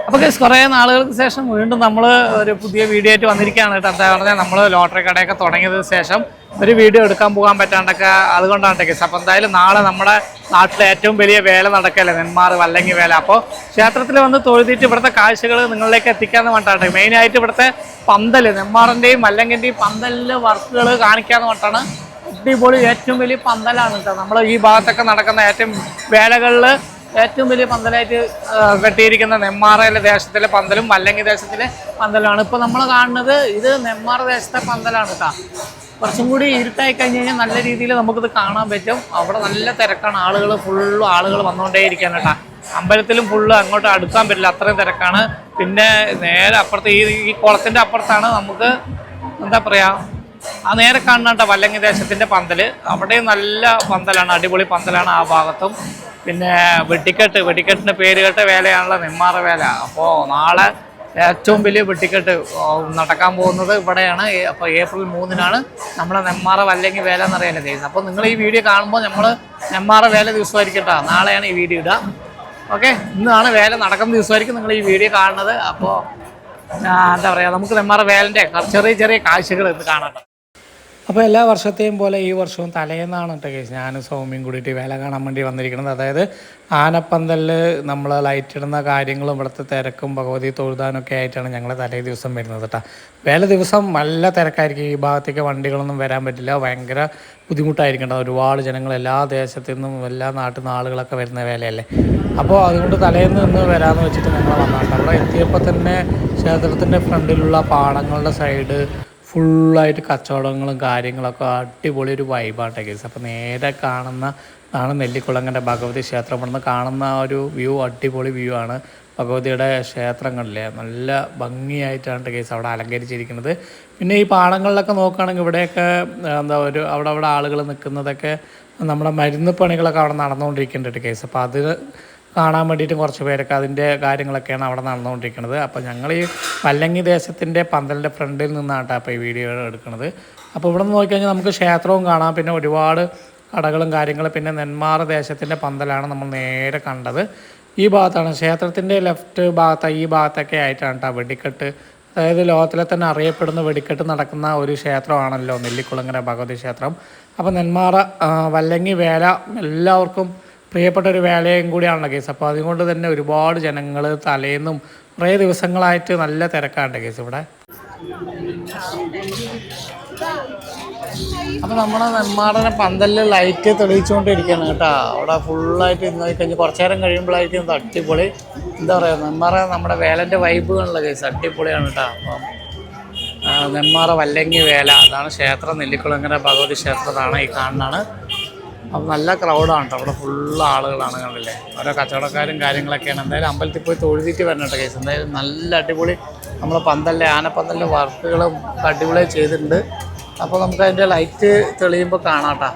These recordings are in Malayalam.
അപ്പോൾ കുറേ നാളുകൾക്ക് ശേഷം വീണ്ടും നമ്മൾ ഒരു പുതിയ വീഡിയോ ആയിട്ട് വന്നിരിക്കുകയാണ് കേട്ടോ. എന്താ പറഞ്ഞാൽ നമ്മൾ ലോട്ടറി കടയൊക്കെ തുടങ്ങിയതിന് ശേഷം ഒരു വീഡിയോ എടുക്കാൻ പോകാൻ പറ്റാണ്ടൊക്കെ അതുകൊണ്ടാണ് കേസ്. അപ്പോൾ എന്തായാലും നാളെ നമ്മുടെ നാട്ടിലെ ഏറ്റവും വലിയ വേല നടക്കല്ലേ, നെന്മാർ വല്ലങ്ങി വേല. അപ്പോൾ ക്ഷേത്രത്തിൽ വന്ന് തൊഴുതിയിട്ട് ഇവിടുത്തെ കാഴ്ചകൾ നിങ്ങളിലേക്ക് എത്തിക്കാമെന്ന് പറഞ്ഞിട്ടാണ്. മെയിനായിട്ട് ഇവിടുത്തെ പന്തൽ, നെന്മാറിൻ്റെയും വല്ലങ്ങിൻ്റെയും പന്തലിലെ വർക്കുകൾ കാണിക്കാമെന്ന് പറഞ്ഞിട്ടാണ്. അടിപൊളി ഏറ്റവും വലിയ പന്തലാണ് കേട്ടോ. നമ്മൾ ഈ ഭാഗത്തൊക്കെ നടക്കുന്ന ഏറ്റവും വേലകളിൽ ഏറ്റവും വലിയ പന്തലായിട്ട് കെട്ടിയിരിക്കുന്ന നെന്മാറയിലെ ദേശത്തിലെ പന്തലും വല്ലങ്ങി ദേശത്തിലെ പന്തലുമാണ് ഇപ്പോൾ നമ്മൾ കാണുന്നത്. ഇത് നെന്മാറ ദേശത്തെ പന്തലാണ് കേട്ടോ. കുറച്ചും കൂടി ഇരുട്ടായി കഴിഞ്ഞ് കഴിഞ്ഞാൽ നല്ല രീതിയിൽ നമുക്കിത് കാണാൻ പറ്റും. അവിടെ നല്ല തിരക്കാണ്, ആളുകൾ ഫുള്ളും ആളുകൾ വന്നുകൊണ്ടേയിരിക്കുകയാണ് കേട്ടോ. അമ്പലത്തിലും ഫുള്ള് അങ്ങോട്ട് അടുക്കാൻ പറ്റില്ല, അത്രയും തിരക്കാണ്. പിന്നെ നേരെ അപ്പുറത്ത് ഈ കുളത്തിൻ്റെ അപ്പുറത്താണ് നമുക്ക് എന്താ പറയുക, ആ നേരെ കാണുന്ന കേട്ടോ വല്ലങ്ങി ദേശത്തിൻ്റെ പന്തൽ. അവിടെയും നല്ല പന്തലാണ്, അടിപൊളി പന്തലാണ് ആ ഭാഗത്തും. പിന്നെ വെടിക്കെട്ടിൻ്റെ പേര് കേട്ട വേലയാണല്ലോ നെന്മാറ വേല. അപ്പോൾ നാളെ ഏറ്റവും വലിയ വെടിക്കെട്ട് നടക്കാൻ പോകുന്നത് ഇവിടെയാണ്. അപ്പോൾ ഏപ്രിൽ 3-നാണ് നമ്മുടെ നെന്മാറ വല്ലങ്ങി വേല എന്നറിയാലോ കേസ്. അപ്പോൾ നിങ്ങൾ ഈ വീഡിയോ കാണുമ്പോൾ നമ്മൾ നെന്മാറ വേല ദിവസമായിരിക്കും കേട്ടോ. നാളെയാണ് ഈ വീഡിയോ ഇടുക. ഓക്കെ, ഇന്നാണ് വേല നടക്കുന്ന ദിവസമായിരിക്കും നിങ്ങൾ ഈ വീഡിയോ കാണുന്നത്. അപ്പോൾ എന്താ പറയുക, നമുക്ക് നെന്മാറ വേലൻ്റെ ചെറിയ ചെറിയ കാഴ്ചകൾ ഇന്ന് കാണാം. അപ്പോൾ എല്ലാ വർഷത്തെയും പോലെ ഈ വർഷവും തലേന്നാണ് കേട്ടോ കേസ് ഞാനും സൗമ്യയും കൂടിയിട്ട് വേല കാണാൻ വേണ്ടി വന്നിരിക്കുന്നത്. അതായത് ആനപ്പന്തലിൽ നമ്മൾ ലൈറ്റ് ഇടുന്ന കാര്യങ്ങളും ഇവിടുത്തെ തിരക്കും ഭഗവതി തൊഴുതാനൊക്കെ ആയിട്ടാണ് ഞങ്ങൾ തലേ ദിവസം വരുന്നത് കേട്ടോ. വേല ദിവസം നല്ല തിരക്കായിരിക്കും. ഈ ഭാഗത്തേക്ക് വണ്ടികളൊന്നും വരാൻ പറ്റില്ല, ഭയങ്കര ബുദ്ധിമുട്ടായിരിക്കും കേട്ടോ. ഒരുപാട് ജനങ്ങൾ എല്ലാ ദേശത്തു നിന്നും എല്ലാ നാട്ടിൽ നിന്ന് ആളുകളൊക്കെ വരുന്ന വേലയല്ലേ. അപ്പോൾ അതുകൊണ്ട് തലേന്ന് നിന്ന് വരാമെന്ന് വെച്ചിട്ട് ഞങ്ങൾ വന്നിട്ട് അവിടെ എത്തിയപ്പോൾ തന്നെ ക്ഷേത്രത്തിൻ്റെ ഫ്രണ്ടിലുള്ള പാടങ്ങളുടെ സൈഡ് ഫുള്ളായിട്ട് കച്ചവടങ്ങളും കാര്യങ്ങളൊക്കെ അടിപൊളി ഒരു വൈബാട്ടെ കേസ്. അപ്പോൾ നേരെ കാണുന്നതാണ് നെല്ലിക്കുളങ്ങര ഭഗവതി ക്ഷേത്രം. ഇവിടുന്ന് കാണുന്ന ഒരു വ്യൂ അടിപൊളി വ്യൂ ആണ്. ഭഗവതിയുടെ ക്ഷേത്രങ്ങളിലെ നല്ല ഭംഗിയായിട്ടാണ് കേസ് അവിടെ അലങ്കരിച്ചിരിക്കുന്നത്. പിന്നെ ഈ പാടങ്ങളിലൊക്കെ നോക്കുകയാണെങ്കിൽ ഇവിടെയൊക്കെ എന്താ അവിടെ ആളുകൾ നിൽക്കുന്നതൊക്കെ നമ്മുടെ മരുന്ന് പണികളൊക്കെ അവിടെ നടന്നുകൊണ്ടിരിക്കുന്നുണ്ട് കേസ്. അപ്പോൾ അത് കാണാൻ വേണ്ടിയിട്ട് കുറച്ച് പേരൊക്കെ അതിൻ്റെ കാര്യങ്ങളൊക്കെയാണ് അവിടെ നടന്നുകൊണ്ടിരിക്കുന്നത്. അപ്പോൾ ഞങ്ങൾ ഈ വല്ലങ്ങി ദേശത്തിൻ്റെ പന്തലിൻ്റെ ഫ്രണ്ടിൽ നിന്നാണ് അപ്പോൾ ഈ വീഡിയോ എടുക്കുന്നത്. അപ്പോൾ ഇവിടെ നിന്ന് നോക്കിക്കഴിഞ്ഞാൽ നമുക്ക് ക്ഷേത്രവും കാണാം, പിന്നെ ഒരുപാട് കടകളും കാര്യങ്ങളും. പിന്നെ നെന്മാറ ദേശത്തിൻ്റെ പന്തലാണ് നമ്മൾ നേരെ കണ്ടത്. ഈ ഭാഗത്താണ് ക്ഷേത്രത്തിൻ്റെ ലെഫ്റ്റ് ഭാഗത്ത്, ഈ ഭാഗത്തൊക്കെ ആയിട്ടാണ് കേട്ടോ വെടിക്കെട്ട്. അതായത് ലോകത്തിലെ തന്നെ അറിയപ്പെടുന്ന വെടിക്കെട്ട് നടക്കുന്ന ഒരു ക്ഷേത്രമാണല്ലോ നെല്ലിക്കുളങ്ങര ഭഗവതി ക്ഷേത്രം. അപ്പോൾ നെന്മാറ വല്ലങ്ങി വേല എല്ലാവർക്കും പ്രിയപ്പെട്ട ഒരു വേലയും കൂടിയാണല്ലോ കേസ്. അപ്പോൾ അതുകൊണ്ട് തന്നെ ഒരുപാട് ജനങ്ങൾ തലേന്നും കുറേ ദിവസങ്ങളായിട്ട് നല്ല തിരക്കാണ് കേസ് ഇവിടെ. അപ്പോൾ നമ്മുടെ നെന്മാറ പന്തലിൽ ലൈറ്റ് തെളിയിച്ചുകൊണ്ടിരിക്കുകയാണ് കേട്ടോ. അവിടെ ഫുള്ളായിട്ട് ഇന്ന് കഴിഞ്ഞ് കുറച്ച് നേരം കഴിയുമ്പോഴായിരിക്കും അടിപൊളി. എന്താ പറയുക, നെന്മാറ നമ്മുടെ വേലൻ്റെ വൈബുകളുള്ള കേസ് അടിപൊളിയാണ് കേട്ടോ. അപ്പം നെന്മാറ വല്ലങ്ങി വേല, അതാണ് ക്ഷേത്രം, നെല്ലിക്കുളങ്ങര ഭഗവതി ക്ഷേത്രമാണ് ഈ കാണുന്നതാണ്. അപ്പം നല്ല ക്രൗഡാണ് കേട്ടോ, അവിടെ ഫുള്ള് ആളുകളാണ് കണ്ടില്ലേ. ഓരോ കച്ചവടക്കാരും കാര്യങ്ങളൊക്കെയാണ്. എന്തായാലും അമ്പലത്തിൽ പോയി തൊഴുതിട്ട് വരണം കേട്ടോ കേസ്. എന്തായാലും നല്ല അടിപൊളി നമ്മൾ പന്തലിലെ ആനപ്പന്തലിൻ്റെ വർക്കുകളും അടിപൊളിയായി ചെയ്തിട്ടുണ്ട്. അപ്പോൾ നമുക്ക് അതിൻ്റെ ലൈറ്റ് തെളിയുമ്പോൾ കാണാം കേട്ടോ.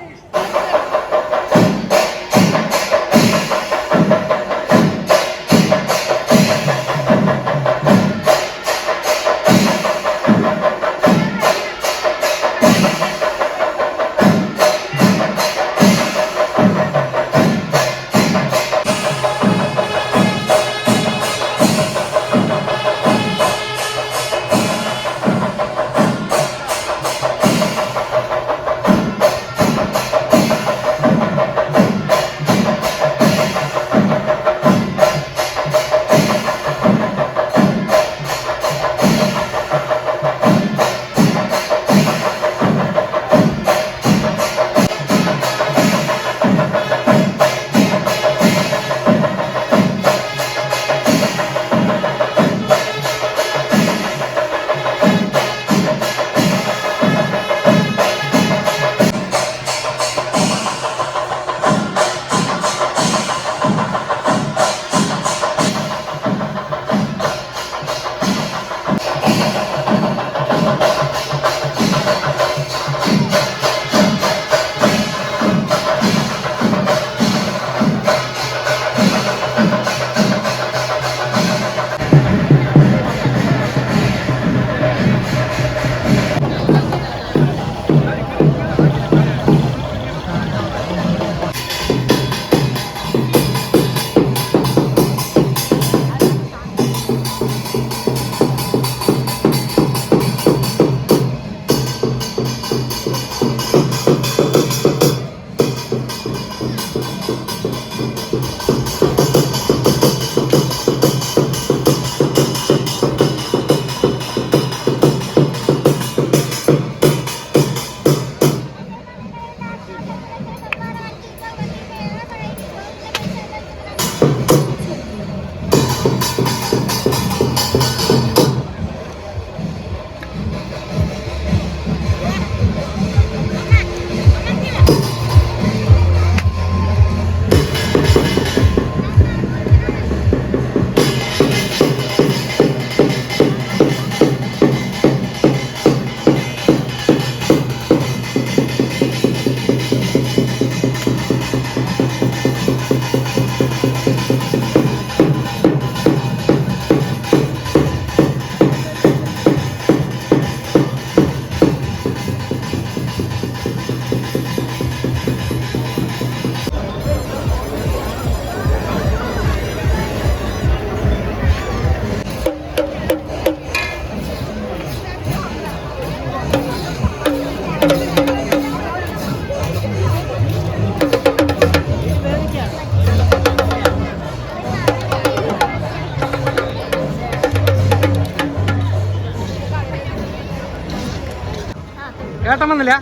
ഏട്ടൻ വന്നില്ല?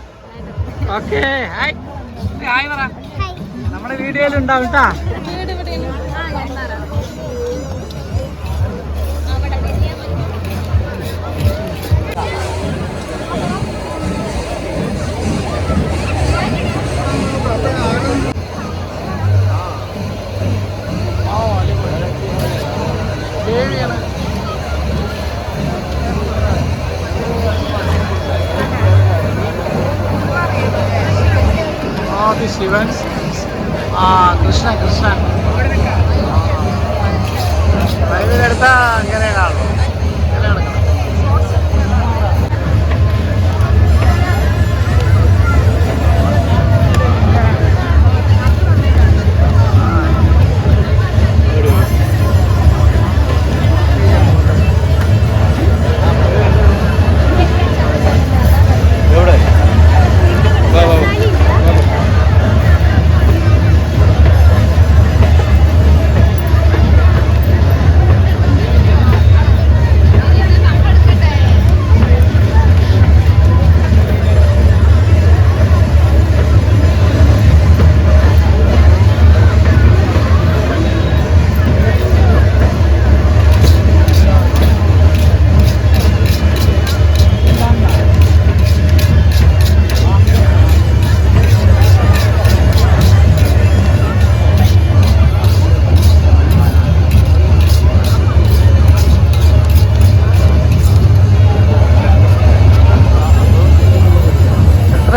ഓക്കെ, ഹായ് ഹായ് പറ. നമ്മുടെ വീഡിയോയിൽ ഉണ്ടാവും കേട്ടാ. ശിവൻ, കൃഷ്ണൻ വൈകിട്ടെടുത്താ അങ്ങനെ കാണും.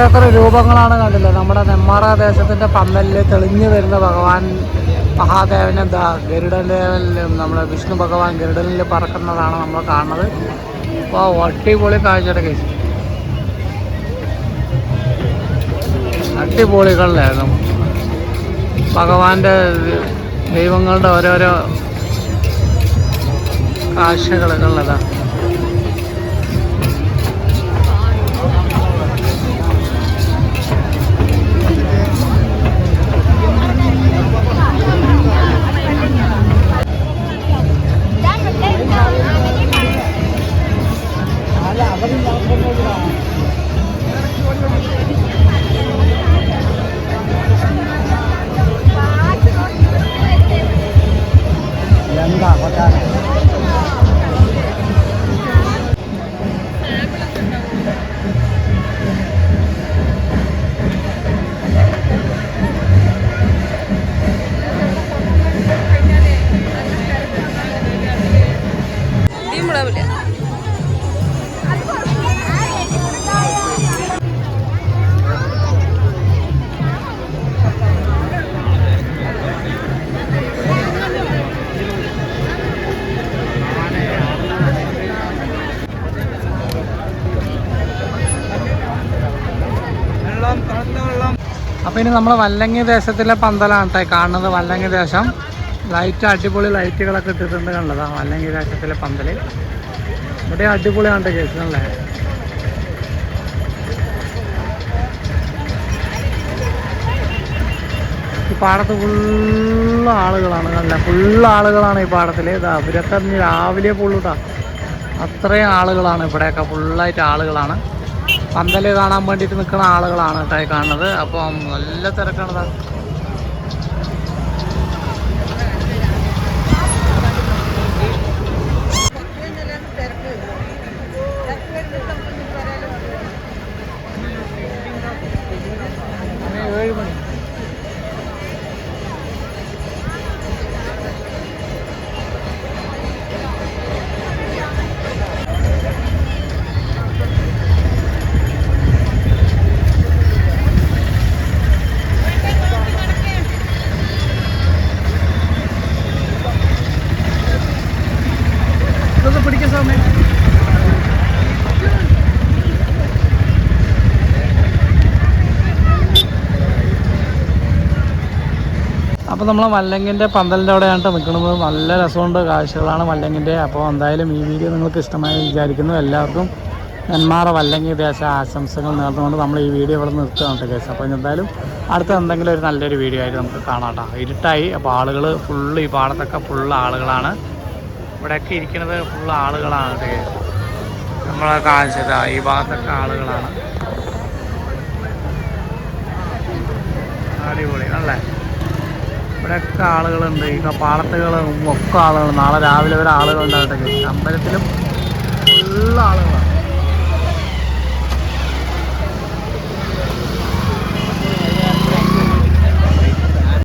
എത്ര രൂപങ്ങളാണ് കണ്ടില്ലേ. നമ്മുടെ നെന്മാറ ദേശത്തിൻ്റെ പന്തലിൽ തെളിഞ്ഞു വരുന്ന ഭഗവാൻ മഹാദേവനെ ഗരുഡനിലും നമ്മുടെ വിഷ്ണു ഭഗവാൻ ഗരുഡനിൽ പറക്കുന്നതാണ് നമ്മൾ കാണുന്നത്. അപ്പോൾ അടിപൊളി കാഴ്ചയുടെ കേസ്, അടിപൊളികളിലായിരുന്നു ഭഗവാന്റെ ദൈവങ്ങളുടെ ഓരോരോ കാഴ്ചകളുള്ളതാണ്. അപ്പോൾ ഇനി നമ്മൾ വല്ലങ്ങി ദേശത്തിലെ പന്തലാണ് കേട്ടോ കാണുന്നത്. വല്ലങ്ങി ദേശം ലൈറ്റ്, അടിപൊളി ലൈറ്റുകളൊക്കെ ഇട്ടിട്ടുണ്ട് കണ്ടതാണ് വല്ലങ്ങി ദേശത്തിലെ പന്തൽ. ഇവിടെ അടിപൊളിയാണ് കേൾക്കുന്നല്ലേ. ഈ പാടത്ത് ഫുള്ള് ആളുകളാണ് കണ്ടില്ല, ഫുള്ള് ആളുകളാണ് ഈ പാടത്തിൽ. ഇതാ ഇവരൊക്കെ രാവിലെ ഫുള്ളിതാ അത്രയും ആളുകളാണ് ഇവിടെയൊക്കെ, ഫുള്ളായിട്ട് ആളുകളാണ്. പന്തൽ കാണാൻ വേണ്ടിയിട്ട് നിൽക്കുന്ന ആളുകളാണ് കേട്ടോ കാണുന്നത്. അപ്പം നല്ല തിരക്കാണ്. അപ്പോൾ നമ്മൾ വല്ലങ്ങിൻ്റെ പന്തലിൻ്റെ അവിടെയാണ് നിൽക്കുന്നത്. നല്ല രസമുണ്ട്, കാഴ്ചകളാണ് വല്ലങ്ങിൻ്റെ. അപ്പോൾ എന്തായാലും ഈ വീഡിയോ നിങ്ങൾക്ക് ഇഷ്ടമായി വിചാരിക്കുന്നു. എല്ലാവർക്കും നെന്മാറ വല്ലങ്ങി ദേശ ആശംസകൾ നേർന്നുകൊണ്ട് നമ്മൾ ഈ വീഡിയോ ഇവിടെ നിർത്തുകയാണ് കേസ്. അപ്പോൾ എന്തായാലും അടുത്ത എന്തെങ്കിലും ഒരു നല്ലൊരു വീഡിയോ ആയിട്ട് നമുക്ക് കാണാം കേട്ടോ. ഇരുട്ടായി, അപ്പോൾ ആളുകൾ ഫുള്ള്, ഈ പാടത്തൊക്കെ ഫുള്ള് ആളുകളാണ്. ഇവിടെയൊക്കെ ഇരിക്കുന്നത് ഫുള്ള് ആളുകളാണ് കേട്ടോ. നമ്മളെ കാഴ്ച ഈ ഭാഗത്തൊക്കെ ആളുകളാണ്. അടിപൊളി അല്ലേ. ഇവിടെയൊക്കെ ആളുകളുണ്ട്, ഈ പാളത്തുകളും ഒക്കെ ആളുകൾ. നാളെ രാവിലെ വരെ ആളുകളുണ്ടാകട്ടെ. അമ്പലത്തിലും ഫുള്ള് ആളുകളാണ്.